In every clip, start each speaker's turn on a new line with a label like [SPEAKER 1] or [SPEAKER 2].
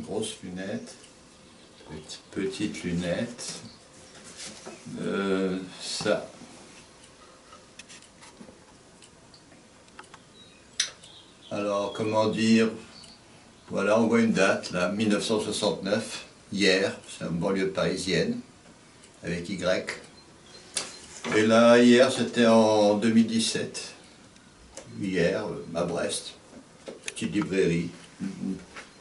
[SPEAKER 1] grosses lunettes, petites lunettes, ça. Alors, comment dire, voilà, on voit une date, là, 1969, hier, c'est une banlieue parisienne, avec Y. Et là, hier, c'était en 2017, hier, à Brest, petite librairie.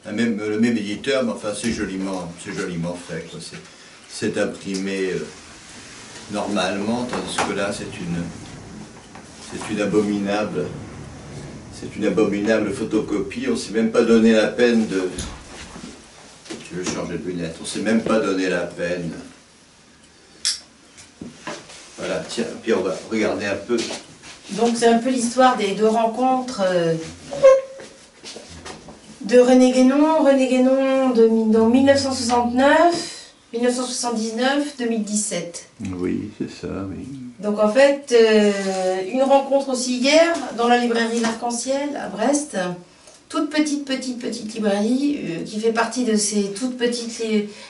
[SPEAKER 1] Le même éditeur, mais enfin, c'est joliment fait, quoi. C'est imprimé normalement, tandis que là, c'est une abominable photocopie. On ne s'est même pas donné la peine de... Tu veux changer de lunettes? On ne s'est même pas donné la peine. Voilà, tiens, puis on va regarder un peu.
[SPEAKER 2] Donc c'est un peu l'histoire des deux rencontres de René Guénon. René Guénon dans 1969, 1979, 2017.
[SPEAKER 1] Oui, c'est ça, oui.
[SPEAKER 2] Donc en fait, une rencontre aussi hier dans la librairie L'Arc-en-Ciel à Brest. Toute petite librairie qui fait partie de ces toutes petites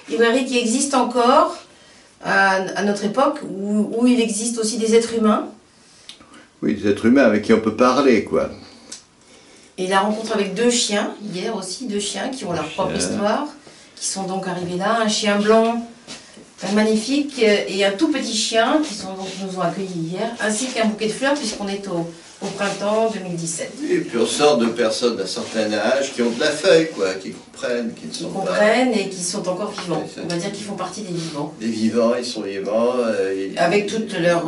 [SPEAKER 2] librairies qui existent encore à notre époque, où il existe aussi des êtres humains.
[SPEAKER 1] Oui, des êtres humains avec qui on peut parler, quoi.
[SPEAKER 2] Et la rencontre avec deux chiens, hier aussi, deux chiens qui ont leur propre histoire, qui sont donc arrivés là, un chien blanc magnifique et un tout petit chien qui nous ont accueillis hier, ainsi qu'un bouquet de fleurs puisqu'on est au printemps 2017.
[SPEAKER 1] Et puis on sort de personnes d'un certain âge qui ont de la feuille, quoi, qui comprennent, qui ne sont pas...
[SPEAKER 2] Qui comprennent et qui sont encore vivants. On va dire qu'ils font partie des vivants.
[SPEAKER 1] Les vivants, ils sont vivants.
[SPEAKER 2] Avec toute leur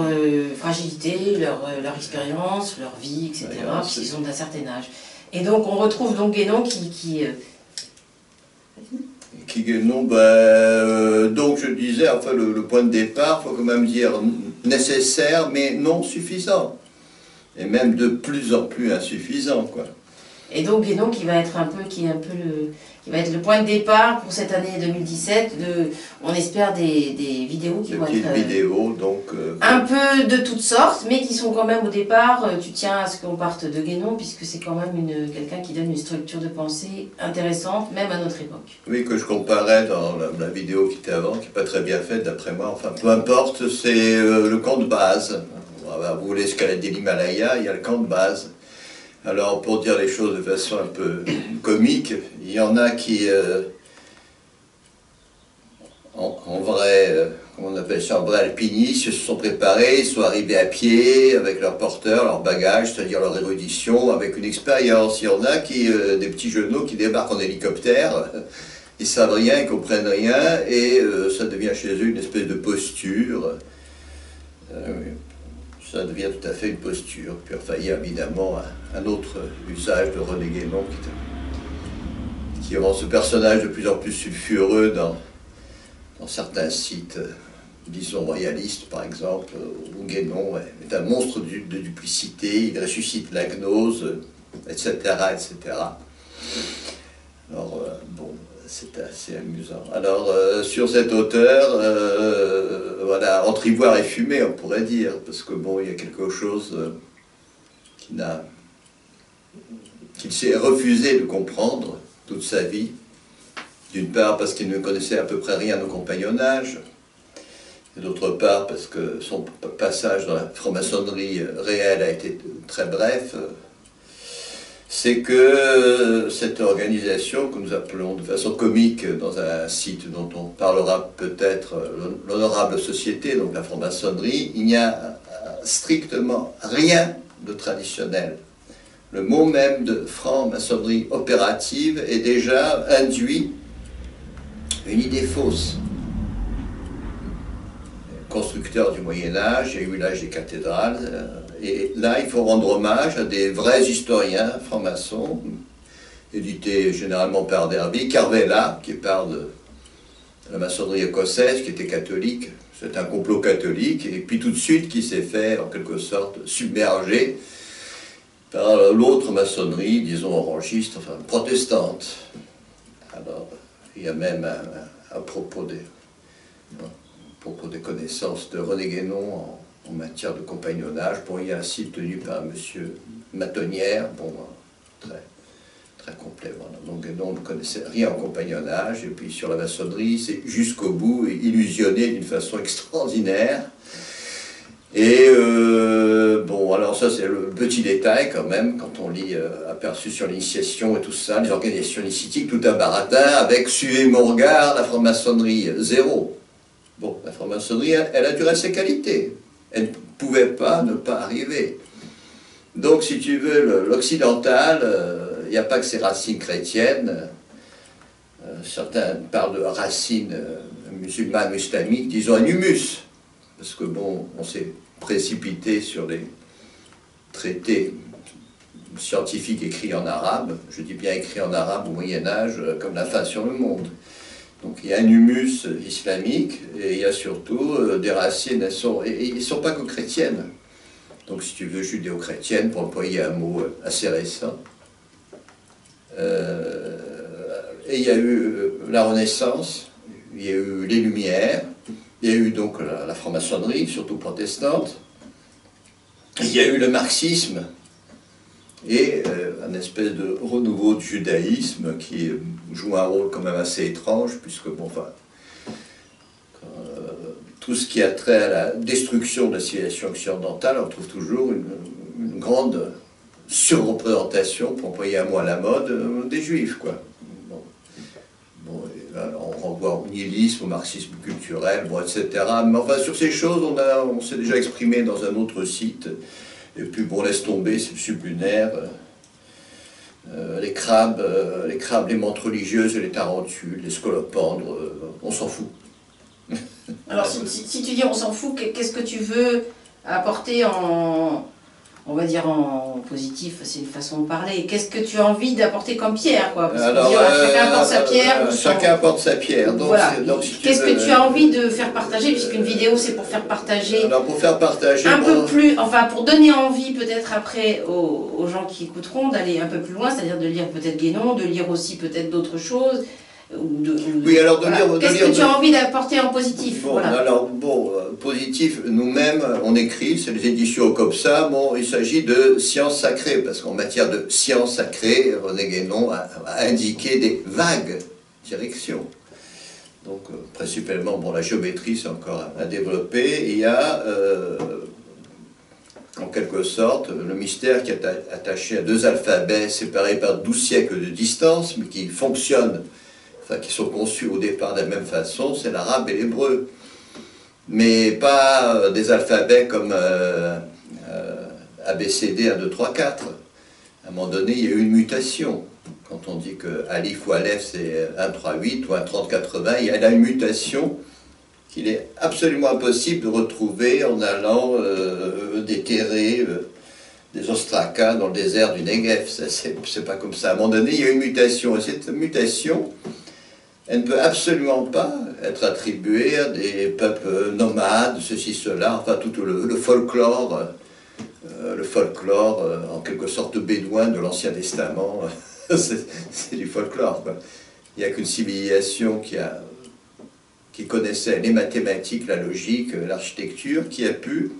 [SPEAKER 2] fragilité, leur expérience, leur vie, etc. Puisqu'ils sont d'un certain âge. Et donc on retrouve donc Guénon qui
[SPEAKER 1] Guénon, donc je disais, enfin le point de départ, il faut quand même dire nécessaire, mais non suffisant. Et même de plus en plus insuffisant, quoi.
[SPEAKER 2] Et donc Guénon qui va être qui va être le point de départ pour cette année 2017. On espère des vidéos qui vont être
[SPEAKER 1] vidéos, donc,
[SPEAKER 2] un peu de toutes sortes, mais qui sont quand même au départ, tu tiens à ce qu'on parte de Guénon, puisque c'est quand même quelqu'un qui donne une structure de pensée intéressante, même à notre époque.
[SPEAKER 1] Oui, que je comparais dans la vidéo qui était avant, qui n'est pas très bien faite d'après moi, enfin peu importe, c'est le camp de base. Vous voulez escalader l'Himalaya, il y a le camp de base. Alors, pour dire les choses de façon un peu comique, il y en a qui, en vrai, comment on appelle ça, en vrai alpinistes, se sont préparés, ils sont arrivés à pied, avec leurs porteurs, leurs bagages, c'est-à-dire leur érudition, avec une expérience. Il y en a qui, des petits genoux qui débarquent en hélicoptère, ils savent rien, ils comprennent rien, et ça devient chez eux une espèce de posture. Ça devient tout à fait une posture. Puis enfin, il y a évidemment un autre usage de René Guénon qui rend ce personnage de plus en plus sulfureux dans certains sites, disons royalistes par exemple, où Guénon est un monstre de duplicité, il ressuscite la gnose, etc. etc. Alors, bon, c'est assez amusant. Alors, sur cet auteur, voilà, entre ivoire et fumée, on pourrait dire, parce que bon, il y a quelque chose qu'il s'est refusé de comprendre toute sa vie. D'une part, parce qu'il ne connaissait à peu près rien au compagnonnage, et d'autre part, parce que son passage dans la franc-maçonnerie réelle a été très bref. C'est que cette organisation que nous appelons de façon comique dans un site dont on parlera peut-être, l'Honorable Société, donc la franc-maçonnerie, il n'y a strictement rien de traditionnel. Le mot même de franc-maçonnerie opérative est déjà induit une idée fausse. Constructeur du Moyen-Âge, il y a eu l'âge des cathédrales, et là il faut rendre hommage à des vrais historiens francs-maçons, édités généralement par Derby, Carvela, qui parle de la maçonnerie écossaise, qui était catholique, c'est un complot catholique, et puis tout de suite qui s'est fait en quelque sorte submerger par l'autre maçonnerie, disons orangiste, enfin protestante. Alors il y a même à propos des connaissances de René Guénon en matière de compagnonnage. Bon, il y a un site tenu par M. Matonnière, bon, très complet, voilà. Donc Guénon ne connaissait rien au compagnonnage, et puis sur la maçonnerie, c'est jusqu'au bout, et illusionné d'une façon extraordinaire. Et bon, alors ça c'est le petit détail quand même, quand on lit aperçu sur l'initiation et tout ça, les organisations initiatiques, tout un baratin avec suivez mon regard, la franc-maçonnerie, zéro. Bon, la franc-maçonnerie, elle a duré ses qualités. Elle ne pouvait pas ne pas arriver. Donc, si tu veux, l'occidental, il n'y a pas que ses racines chrétiennes. Certains parlent de racines musulmanes ou islamiques, disons un humus. Parce que, bon, on s'est précipité sur les traités scientifiques écrits en arabe. Je dis bien écrits en arabe au Moyen-Âge, comme la fin sur le monde. Donc il y a un humus islamique et il y a surtout des racines, ils ne sont pas que chrétiennes. Donc si tu veux, judéo-chrétiennes, pour employer un mot assez récent. Et il y a eu la Renaissance, il y a eu les Lumières, il y a eu donc la franc-maçonnerie, surtout protestante, il y a eu le marxisme, et un espèce de renouveau du judaïsme qui joue un rôle quand même assez étrange, puisque bon, enfin, tout ce qui a trait à la destruction de la civilisation occidentale, on trouve toujours une grande surreprésentation, pour employer un mot à la mode, des juifs, quoi. Bon. Bon, et là, on renvoie au nihilisme, au marxisme culturel, bon, etc. Mais enfin, sur ces choses, on s'est déjà exprimé dans un autre site. Et puis bon, laisse tomber, c'est le sublunaire, les crabes, les menthes religieuses, les tarentules, les scolopendres, on s'en fout.
[SPEAKER 2] Alors si tu dis on s'en fout, qu'est-ce que tu veux apporter en, on va dire en positif, c'est une façon de parler. Qu'est-ce que tu as envie d'apporter comme pierre, quoi? Parce
[SPEAKER 1] alors,
[SPEAKER 2] chacun apporte sa pierre.
[SPEAKER 1] Chacun apporte sa pierre. Donc,
[SPEAKER 2] voilà.
[SPEAKER 1] Si
[SPEAKER 2] qu'est-ce que tu as envie de faire partager, puisqu'une vidéo c'est pour faire partager.
[SPEAKER 1] Alors pour faire partager
[SPEAKER 2] un peu plus, enfin pour donner envie peut-être après aux gens qui écouteront d'aller un peu plus loin, c'est-à-dire de lire peut-être Guénon, de lire aussi peut-être d'autres choses.
[SPEAKER 1] Oui, alors de lire.
[SPEAKER 2] Qu'est-ce que tu as envie d'apporter en positif?
[SPEAKER 1] Bon,
[SPEAKER 2] voilà.
[SPEAKER 1] alors, bon, positif, nous-mêmes, on écrit, c'est les éditions comme ça, bon, il s'agit de sciences sacrées, parce qu'en matière de sciences sacrées, René Guénon a indiqué des vagues directions. Donc, principalement, bon, la géométrie, c'est encore à développer. Il y a, en quelque sorte, le mystère qui est attaché à deux alphabets séparés par 12 siècles de distance, mais qui fonctionnent, enfin, qui sont conçus au départ de la même façon, c'est l'arabe et l'hébreu. Mais pas des alphabets comme ABCD 1, 2, 3, 4. À un moment donné, il y a eu une mutation. Quand on dit que Alif ou Aleph c'est 1, 3, 8 ou 1, 30, 80, il y a là une mutation qu'il est absolument impossible de retrouver en allant déterrer des ostrakas dans le désert du Negev. C'est pas comme ça. À un moment donné, il y a une mutation. Et cette mutation, elle ne peut absolument pas être attribuée à des peuples nomades, ceci, cela, enfin tout le folklore, en quelque sorte bédouin de l'Ancien Testament, c'est du folklore, quoi. Il n'y a qu'une civilisation qui connaissait les mathématiques, la logique, l'architecture, qui a pu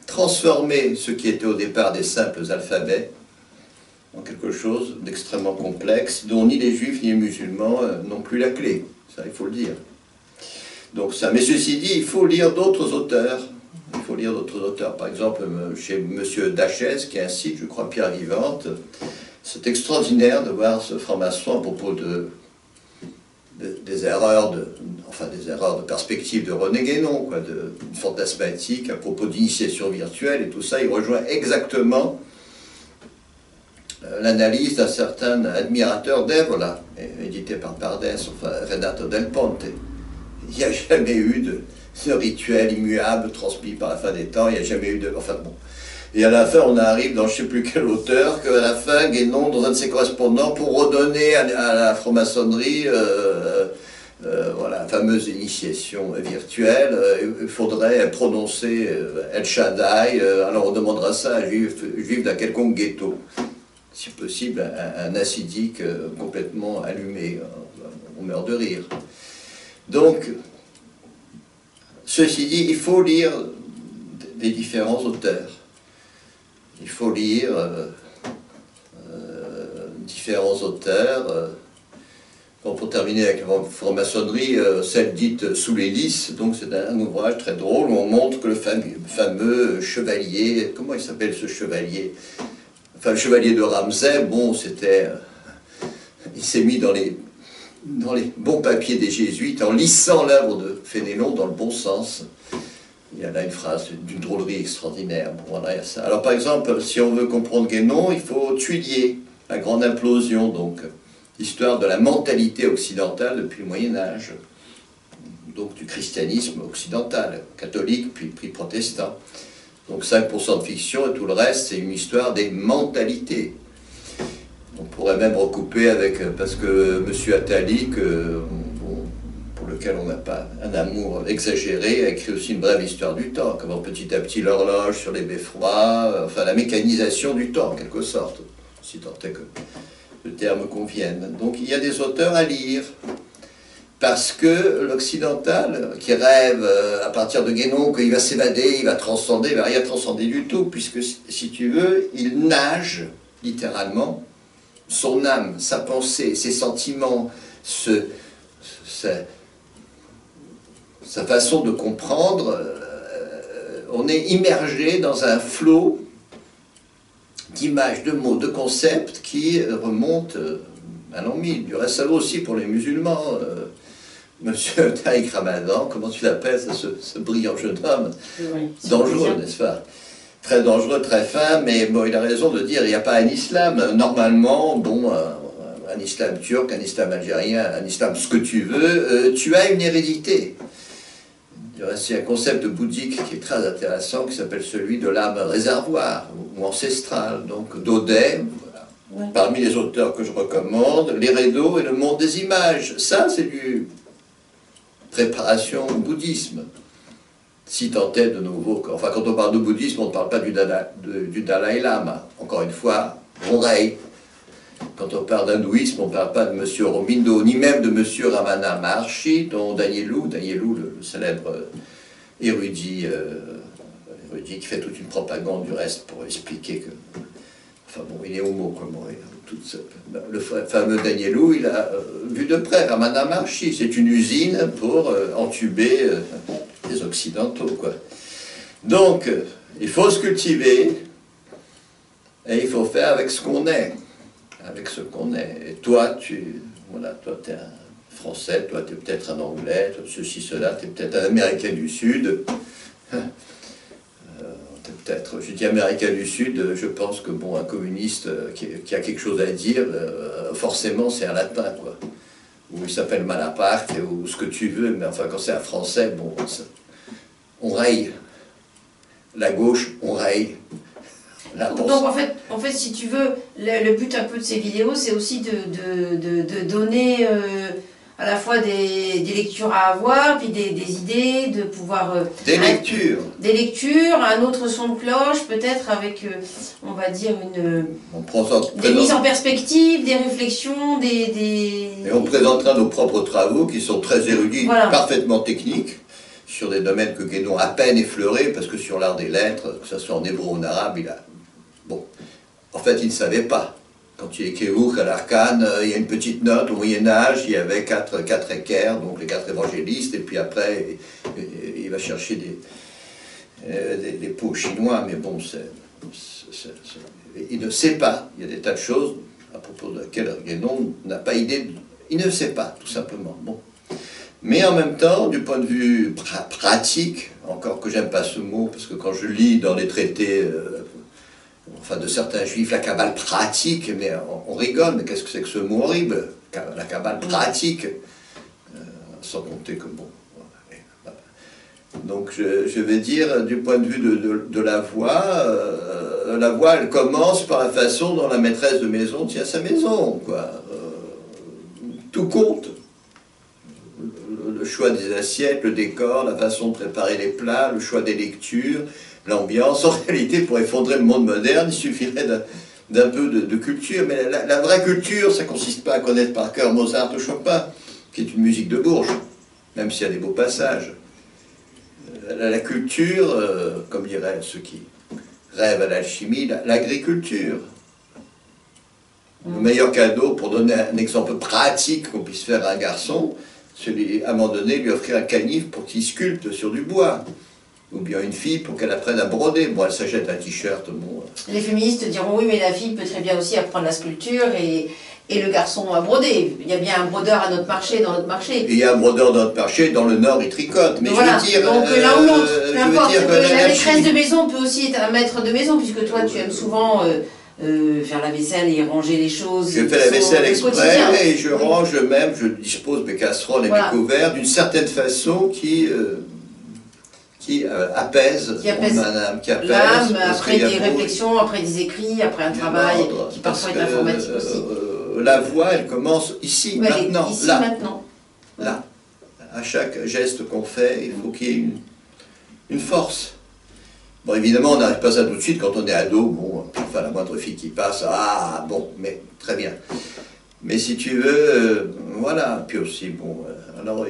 [SPEAKER 1] transformer ce qui était au départ des simples alphabets en quelque chose d'extrêmement complexe, dont ni les juifs ni les musulmans n'ont plus la clé. Ça, il faut le dire. Donc ça, mais ceci dit, il faut lire d'autres auteurs. Il faut lire d'autres auteurs. Par exemple, chez M. Dachès, qui a un site, je crois, Pierre Vivante, c'est extraordinaire de voir ce franc-maçon à propos des erreurs de perspective de René Guénon, quoi, de fantasmatique à propos d'initiation virtuelle et tout ça. Il rejoint exactement l'analyse d'un certain admirateur d'Evola, édité par Pardès, enfin Renato Del Ponte. Il n'y a jamais eu de rituel immuable transmis par la fin des temps, il n'y a jamais eu de... Enfin bon. Et à la fin, on arrive dans je ne sais plus quel auteur, qu'à la fin, Guénon, dans un de ses correspondants, pour redonner à la franc-maçonnerie voilà, la fameuse initiation virtuelle, il faudrait prononcer El Shaddai, alors on demandera ça à un juif d'un quelconque ghetto. Si possible, un acidique complètement allumé, on meurt de rire. Donc, ceci dit, il faut lire des différents auteurs. Il faut lire différents auteurs Bon, pour terminer avec la franc-maçonnerie, celle dite Sous les lys, donc c'est un ouvrage très drôle où on montre que le fameux chevalier, comment il s'appelle ce chevalier? Enfin, le chevalier de Ramsay, bon, c'était... il s'est mis dans les bons papiers des jésuites en lissant l'œuvre de Fénélon dans le bon sens. Il y a là une phrase d'une drôlerie extraordinaire. Bon, voilà, il y a ça. Alors par exemple, si on veut comprendre Guénon, il faut Tuillier, la grande implosion, donc l'histoire de la mentalité occidentale depuis le Moyen-Âge, donc du christianisme occidental, catholique puis protestant. Donc 5% de fiction et tout le reste, c'est une histoire des mentalités. On pourrait même recouper avec, parce que M. Attali, pour lequel on n'a pas un amour exagéré, a écrit aussi une brève histoire du temps, comment petit à petit l'horloge sur les beffrois, enfin la mécanisation du temps en quelque sorte, si tant est que le terme convienne. Donc il y a des auteurs à lire, parce que l'occidental, qui rêve à partir de Guénon qu'il va s'évader, il va transcender, il ne va rien transcender du tout, puisque si tu veux, il nage littéralement son âme, sa pensée, ses sentiments, sa façon de comprendre, on est immergé dans un flot d'images, de mots, de concepts qui remontent à l'an 1000. Du reste, ça vaut aussi pour les musulmans. Monsieur Taïk Ramadan, comment tu l'appelles, ce brillant jeune homme, oui, dangereux, n'est-ce pas? Très dangereux, très fin, mais bon, il a raison de dire il n'y a pas un islam. Normalement, bon, un islam turc, un islam algérien, un islam ce que tu veux, tu as une hérédité. Il y a aussi un concept bouddhique qui est très intéressant, qui s'appelle celui de l'âme réservoir, ou ancestrale, donc d'Odet, voilà. Ouais. Parmi les auteurs que je recommande, l'Hérédo et le monde des images. Ça, c'est du préparation au bouddhisme. Si tant est de nouveau, enfin quand on parle de bouddhisme, on ne parle pas du Dalai Lama. Encore une fois, on raye. Quand on parle d'hindouisme, on ne parle pas de M. Aurobindo, ni même de M. Ramana Maharshi, dont Danielou, le célèbre érudit qui fait toute une propagande du reste pour expliquer que... Enfin bon, il est homo, comment le fameux Danielou, il a vu de près Ramana Maharshi. C'est une usine pour entuber les Occidentaux, quoi. Donc, il faut se cultiver et il faut faire avec ce qu'on est. Avec ce qu'on est. Et toi, voilà, toi, tu es un Français, toi, tu es peut-être un Anglais, toi, ceci, cela, tu es peut-être un Américain du Sud. Je dis Américain du Sud, je pense que bon, un communiste qui a quelque chose à dire, forcément c'est un latin, quoi. Ou il s'appelle Malaparte, ou ce que tu veux, mais enfin quand c'est un français, bon, on raye. La gauche, on raye.
[SPEAKER 2] Donc en fait, si tu veux, le but un peu de ces vidéos, c'est aussi de donner à la fois des lectures à avoir, puis des idées, de pouvoir...
[SPEAKER 1] des lectures.
[SPEAKER 2] Des lectures, un autre son de cloche, peut-être avec, on va dire, des mises en perspective, des réflexions, Et
[SPEAKER 1] on présentera nos propres travaux qui sont très érudits, voilà. Parfaitement techniques, sur des domaines que Guénon a à peine effleurés, parce que sur l'art des lettres, que ce soit en hébreu ou en arabe, il a... Bon, en fait, il ne savait pas. Quand il écrit Ruch à l'Arcane, il y a une petite note, au Moyen-Âge, il y avait quatre équerres, donc les 4 évangélistes, et puis après, il va chercher des pots chinois, mais bon, il ne sait pas. Il y a des tas de choses à propos de lesquelles Guénon n'a pas idée, il ne sait pas, tout simplement. Bon. Mais en même temps, du point de vue pratique, encore que j'aime pas ce mot, parce que quand je lis dans les traités... enfin de certains juifs, la Kabbale pratique, mais on rigole, mais qu'est-ce que c'est que ce mot horrible? La Kabbale pratique, sans compter que bon... Donc je vais dire, du point de vue de la voix, elle commence par la façon dont la maîtresse de maison tient sa maison, quoi. Tout compte. Le choix des assiettes, le décor, la façon de préparer les plats, le choix des lectures, l'ambiance. En réalité, pour effondrer le monde moderne, il suffirait d'un peu de culture. Mais la vraie culture, ça ne consiste pas à connaître par cœur Mozart ou Chopin, qui est une musique de Bourges, même s'il y a des beaux passages. La culture, comme diraient ceux qui rêvent à l'alchimie, l'agriculture. Le meilleur cadeau, pour donner un exemple pratique qu'on puisse faire à un garçon, c'est à un moment donné lui offrir un canif pour qu'il sculpte sur du bois. Ou bien une fille pour qu'elle apprenne à broder. Bon, elle s'achète un t-shirt. Bon.
[SPEAKER 2] Les féministes diront oui, mais la fille peut très bien aussi apprendre la sculpture et le garçon à broder. Il y a bien un brodeur à notre marché, dans notre marché.
[SPEAKER 1] Et il y a un brodeur dans notre marché, dans le Nord, il tricote. Mais
[SPEAKER 2] voilà.
[SPEAKER 1] je veux dire.
[SPEAKER 2] Donc l'un ou l'autre, peu importe. La
[SPEAKER 1] maîtresse
[SPEAKER 2] maîtresse de maison peut aussi être un maître de maison, puisque toi tu aimes souvent faire la vaisselle et ranger les choses.
[SPEAKER 1] Je fais la vaisselle exprès et je range même, je dispose mes casseroles et mes couverts d'une certaine façon qui apaise l'âme, qui apaise
[SPEAKER 2] l'âme, après des réflexions, après des écrits, après un travail qui parfois est informatique aussi.
[SPEAKER 1] La voix, elle commence ici, maintenant,
[SPEAKER 2] ici,
[SPEAKER 1] là.
[SPEAKER 2] Maintenant.
[SPEAKER 1] Là. À chaque geste qu'on fait, il faut qu'il y ait une force. Bon, évidemment, on n'arrive pas ça tout de suite quand on est ado. Bon, enfin, la moindre fille qui passe, ah, bon, mais très bien. Mais si tu veux, voilà. Puis aussi, bon, alors,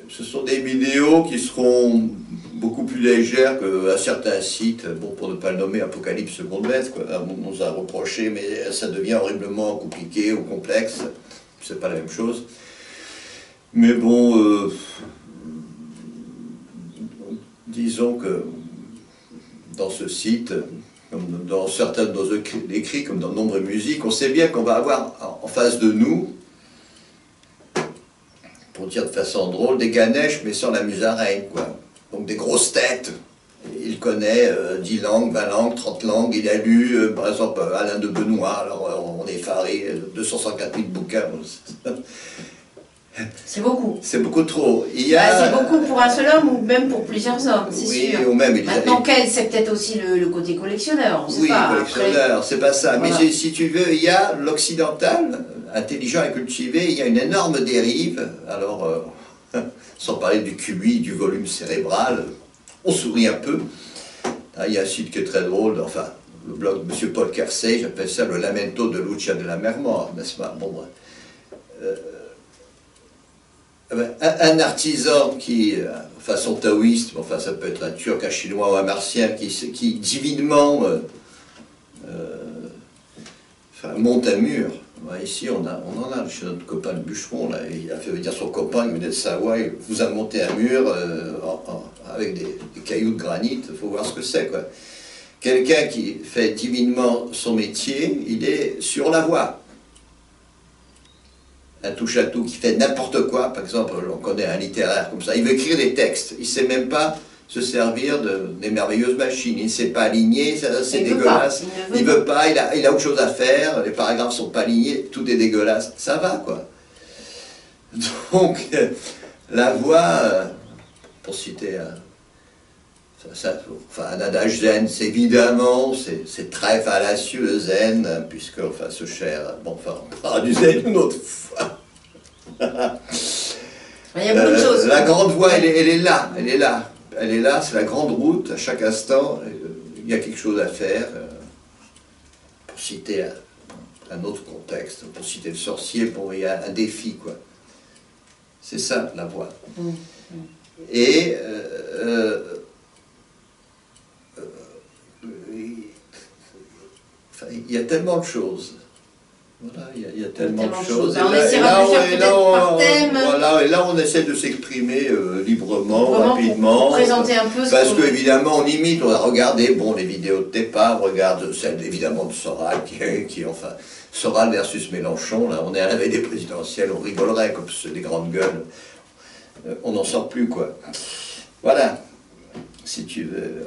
[SPEAKER 1] ce sont des vidéos qui seront beaucoup plus légères qu'à certains sites, bon, pour ne pas le nommer Apocalypse Seconde Lettre, quoi. On nous a reproché, mais ça devient horriblement compliqué ou complexe, c'est pas la même chose. Mais bon, disons que dans ce site, comme dans certains de nos écrits, comme dans de nombreuses musiques, on sait bien qu'on va avoir en face de nous, pour dire de façon drôle, des Ganesh, mais sans la musaraigne, quoi. Donc des grosses têtes. Il connaît 10 langues, 20 langues, 30 langues. Il a lu, par exemple, Alain de Benoît. Alors on est effaré, 264 000 bouquins.
[SPEAKER 2] C'est beaucoup.
[SPEAKER 1] C'est beaucoup trop.
[SPEAKER 2] C'est beaucoup pour un seul homme ou même pour plusieurs hommes, c'est sûr.
[SPEAKER 1] Ou même,
[SPEAKER 2] maintenant, c'est peut-être aussi le côté collectionneur, on sait pas.
[SPEAKER 1] Collectionneur, c'est pas ça.
[SPEAKER 2] Voilà.
[SPEAKER 1] Mais si tu veux, il y a l'occidental, intelligent et cultivé, il y a une énorme dérive. Alors, sans parler du QI, du volume cérébral, on sourit un peu. Il y a un site qui est très drôle, enfin, le blog de M. Paul Kersey, j'appelle ça le lamento de Lucia de la Mer-Mort, n'est-ce pas? Bon, un artisan qui, façon taoïste, enfin ça peut être un turc, un chinois ou un martien, qui divinement monte un mur. Ici on en a chez notre copain le bûcheron, là, il a fait venir son copain, il venait de Savoie, il vous a monté un mur avec des cailloux de granit, il faut voir ce que c'est, quoi. Quelqu'un qui fait divinement son métier, il est sur la voie. Un touche-à-tout qui fait n'importe quoi, par exemple, on connaît un littéraire comme ça, il veut écrire des textes, il ne sait même pas se servir des merveilleuses machines, il ne sait pas aligner, c'est dégueulasse, il ne veut pas, il a autre chose à faire, les paragraphes ne sont pas alignés, tout est dégueulasse, ça va quoi. Donc, la voix, pour citer un adage zen, c'est évidemment, c'est très fallacieux le zen, puisque, enfin, ce cher, bon, enfin, on parlera du zen une autre fois.
[SPEAKER 2] Il y a beaucoup de choses.
[SPEAKER 1] La grande voie, elle est là, elle est là. Elle est là, c'est la grande route, à chaque instant, il y a quelque chose à faire. Pour citer un autre contexte, pour citer le sorcier, bon, il y a un défi, quoi. C'est ça, la voie. Et il y a tellement de choses. Voilà, il y a tellement de choses.
[SPEAKER 2] On essaiera de faire peut-être par thème.
[SPEAKER 1] Voilà, et là on essaie de s'exprimer librement, rapidement.
[SPEAKER 2] Pour présenter un peu ce
[SPEAKER 1] parce qu'évidemment on imite, on a regardé les vidéos de départ, on regarde celle évidemment de Soral, enfin, Soral versus Mélenchon, là on est à la veille des présidentielles, on rigolerait comme c'est des grandes gueules. On n'en sort plus quoi. Voilà, si tu veux.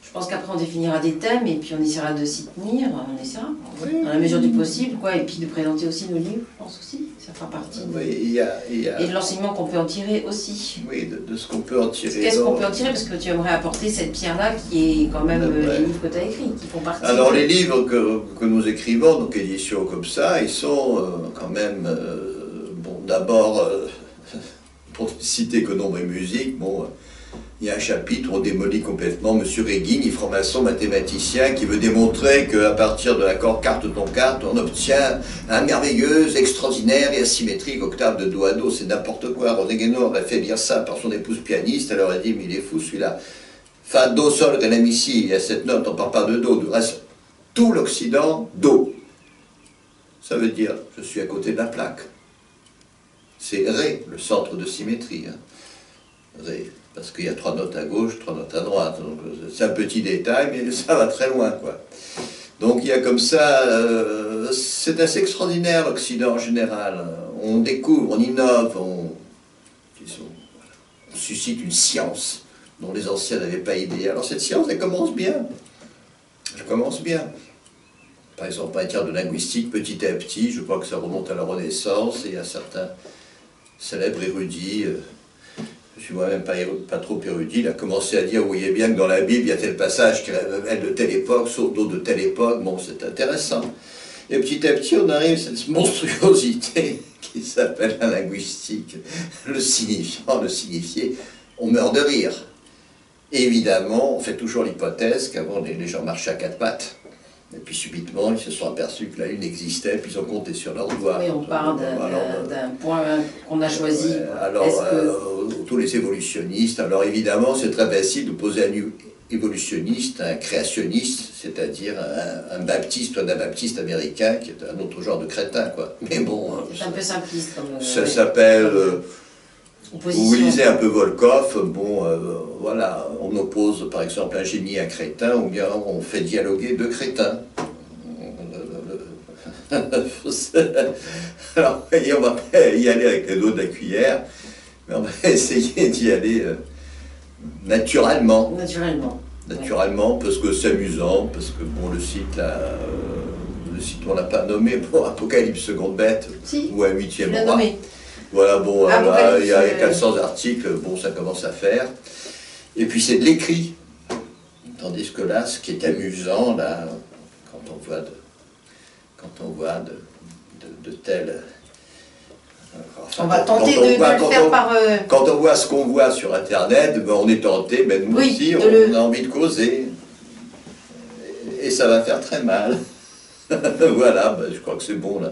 [SPEAKER 2] Je pense qu'après on définira des thèmes et puis on essaiera de s'y tenir, on essaiera, dans la mesure du possible, quoi, et puis de présenter aussi nos livres, je pense aussi, ça fera partie et de l'enseignement qu'on peut en tirer aussi.
[SPEAKER 1] Oui, de ce qu'on peut en tirer.
[SPEAKER 2] Qu'est-ce qu'on peut en tirer, parce que tu aimerais apporter cette pierre-là qui est quand même les livres que tu as écrits, qui font partie.
[SPEAKER 1] Alors les livres que nous écrivons, donc éditions comme ça, ils sont quand même, bon d'abord, pour citer que nombre et musique, bon... Il y a un chapitre où on démolit complètement M. Reguigne, franc-maçon mathématicien, qui veut démontrer qu'à partir de l'accord carte-ton-carte, on obtient un merveilleux, extraordinaire et asymétrique octave de do à do. C'est n'importe quoi. René Guénon aurait fait dire ça par son épouse pianiste. Elle aurait dit, mais il est fou celui-là. Fa, do, sol, ré, la, mi, si. Il y a cette note, on ne parle pas de do. Du reste, tout l'Occident, do. Ça veut dire je suis à côté de la plaque. C'est Ré, le centre de symétrie. Hein. Ré, parce qu'il y a 3 notes à gauche, 3 notes à droite. C'est un petit détail, mais ça va très loin, quoi. Donc il y a comme ça, c'est assez extraordinaire l'Occident en général. On découvre, on innove, on suscite une science dont les anciens n'avaient pas idée. Alors cette science, elle commence bien. Elle commence bien. Par exemple, en matière de linguistique, petit à petit, je crois que ça remonte à la Renaissance, et à certains célèbres érudits, je suis moi-même pas trop érudit, il a commencé à dire, vous voyez bien que dans la Bible, il y a tel passage qui révèle de telle époque, sauf d'autres de telle époque, bon, c'est intéressant. Et petit à petit, on arrive à cette monstruosité qui s'appelle la linguistique, le signifiant, le signifié, on meurt de rire. Et évidemment, on fait toujours l'hypothèse qu'avant les gens marchaient à 4 pattes. Et puis subitement, ils se sont aperçus que la Lune existait, puis ils ont compté sur leurs doigts.
[SPEAKER 2] Oui, on part d'un point qu'on a choisi.
[SPEAKER 1] Alors, tous les évolutionnistes, alors évidemment, c'est très facile de poser un évolutionniste, un créationniste, c'est-à-dire un baptiste ou un anabaptiste américain, qui est un autre genre de crétin, quoi. Mais bon...
[SPEAKER 2] C'est un peu simpliste. Comme,
[SPEAKER 1] ça s'appelle... vous lisez un peu Volkov, bon, voilà, on oppose par exemple un génie à un crétin, ou bien on fait dialoguer 2 crétins. Alors, voyez, on va pas y aller avec les dos de la cuillère, mais on va essayer d'y aller naturellement. Naturellement, parce que c'est amusant, parce que bon, le site, là, le site on l'a pas nommé, bon, Apocalypse Seconde Bête,
[SPEAKER 2] si,
[SPEAKER 1] ou un 8e roi.
[SPEAKER 2] Nommé.
[SPEAKER 1] Voilà, bon, il y a 400 articles, bon, ça commence à faire. Et puis c'est de l'écrit. Tandis que là, ce qui est amusant, là, quand on voit de tels...
[SPEAKER 2] Enfin, on va tenter de le faire par...
[SPEAKER 1] Quand on voit ce qu'on voit sur Internet, ben, on est tenté, mais nous aussi, on a envie de causer. Et ça va faire très mal. Voilà, ben, je crois que c'est bon, là.